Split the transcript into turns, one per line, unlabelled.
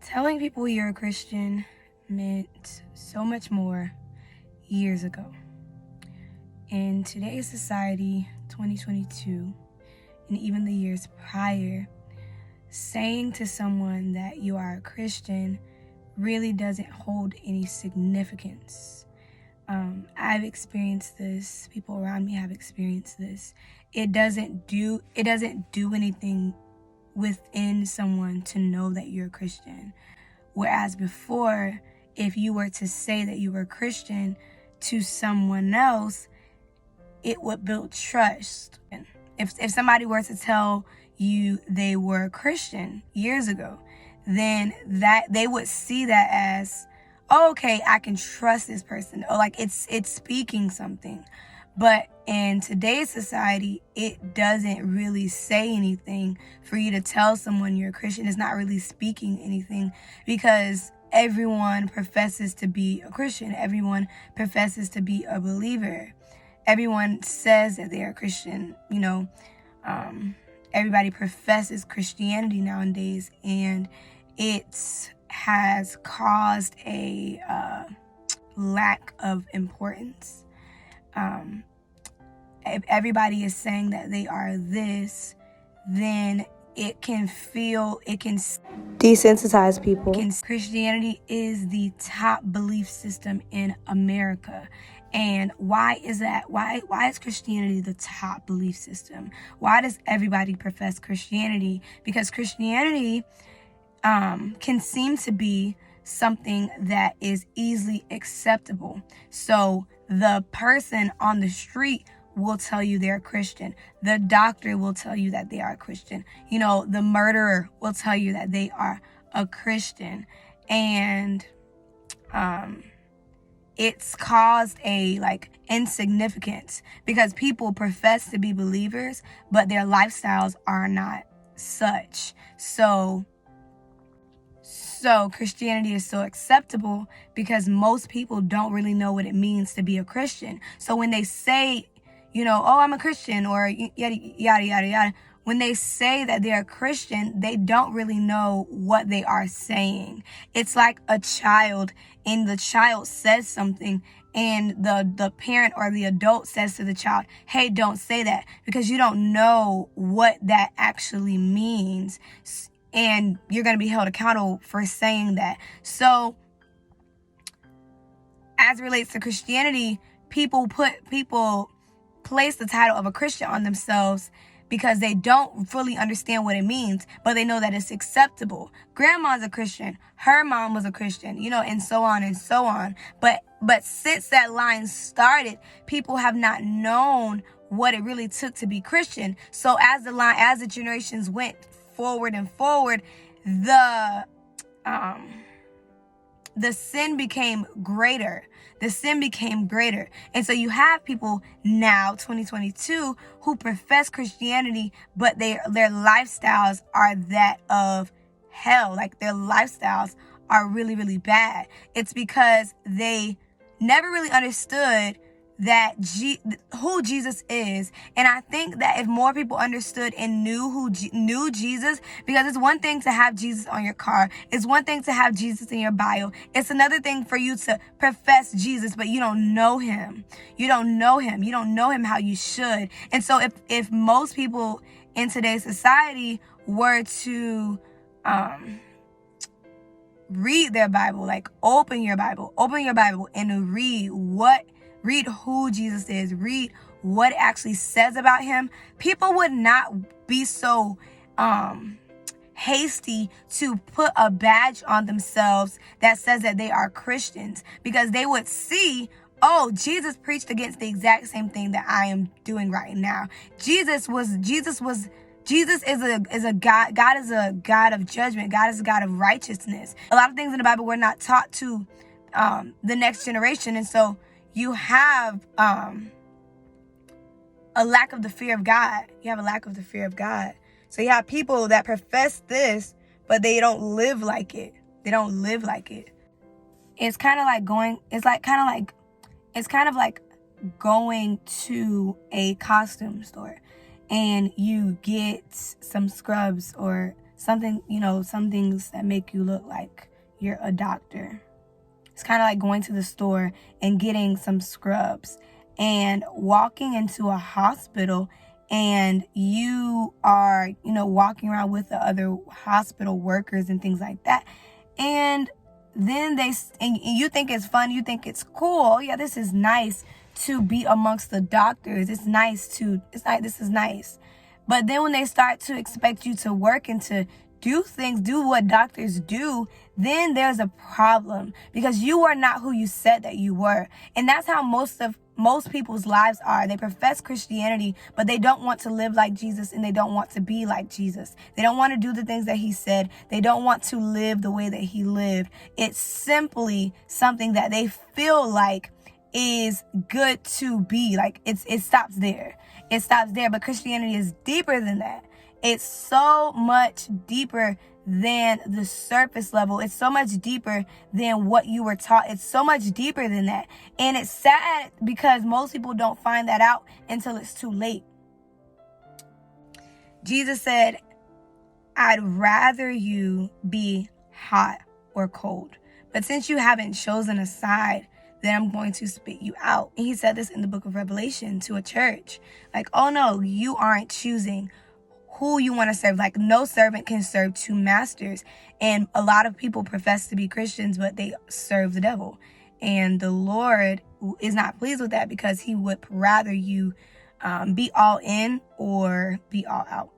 Telling people you're a Christian meant so much more years ago. In today's society, 2022, and even the years prior, saying to someone that you are a Christian really doesn't hold any significance. I've experienced this. People around me have experienced this. It doesn't do anything within someone to know that you're a Christian. Whereas before, if you were to say that you were a Christian to someone else, it would build trust. If somebody were to tell you they were a Christian years ago, then that they would see that as, oh, okay, I can trust this person. Or like it's speaking something. But in today's society, it doesn't really say anything for you to tell someone you're a Christian. It's not really speaking anything because everyone professes to be a Christian. Everyone professes to be a believer. Everyone says that they're a Christian. Everybody professes Christianity nowadays, and it has caused a lack of importance. If everybody is saying that they are this, then it can desensitize people. Christianity is the top belief system in America. And why is that? Why is Christianity the top belief system? Why does everybody profess Christianity? Because Christianity can seem to be something that is easily acceptable. So the person on the street will tell you they're a Christian. The doctor will tell you that they are a Christian. The murderer will tell you that they are a Christian. And it's caused a insignificance because people profess to be believers, but their lifestyles are not such. So Christianity is so acceptable because most people don't really know what it means to be a Christian. So when they say, oh, I'm a Christian, or yada, yada, yada, yada, when they say that they're a Christian, they don't really know what they are saying. It's like a child, and the child says something, and the parent or the adult says to the child, hey, don't say that, because you don't know what that actually means. And you're going to be held accountable for saying that. So, as it relates to Christianity, people place the title of a Christian on themselves because they don't fully understand what it means, but they know that it's acceptable. Grandma's a Christian. Her mom was a Christian, and so on and so on. But since that line started, people have not known what it really took to be Christian. So as the generations went forward and forward, the sin became greater. And so you have people now, 2022, who profess Christianity, but their lifestyles are that of hell. Like, their lifestyles are really, really bad. It's because they never really understood who Jesus is. And I think that if more people understood and knew Jesus, because it's one thing to have Jesus on your car, it's one thing to have Jesus in your bio, it's another thing for you to profess Jesus, but you don't know him. You don't know him how you should. And so if most people in today's society were to read their Bible, like open your Bible and read who Jesus is, read what it actually says about him, people would not be so hasty to put a badge on themselves that says that they are Christians, because they would see, oh, Jesus preached against the exact same thing that I am doing right now. Jesus is a God. God is a God of judgment. God is a God of righteousness. A lot of things in the Bible were not taught to the next generation, and so you have a lack of the fear of God. So you have people that profess this, but they don't live like it. It's kind of like going to a costume store and you get some scrubs or something, some things that make you look like you're a doctor. It's kind of like going to the store and getting some scrubs and walking into a hospital, and you are, walking around with the other hospital workers and things like that. And then and you think it's fun, you think it's cool. Yeah, this is nice to be amongst the doctors. This is nice. But then when they start to expect you to work and to do what doctors do, then there's a problem, because you are not who you said that you were. And that's how most people's lives are. They profess Christianity, but they don't want to live like Jesus, and they don't want to be like Jesus. They don't want to do the things that he said. They don't want to live the way that he lived. It's simply something that they feel like is good to be. Like it stops there. It stops there. But Christianity is deeper than that. It's so much deeper than the surface level. It's so much deeper than what you were taught. It's so much deeper than that. And it's sad because most people don't find that out until it's too late. Jesus said, I'd rather you be hot or cold. But since you haven't chosen a side, then I'm going to spit you out. And he said this in the book of Revelation to a church. Like, oh no, you aren't choosing who you want to serve. Like, no servant can serve two masters. And a lot of people profess to be Christians, but they serve the devil. And the Lord is not pleased with that, because he would rather you be all in or be all out.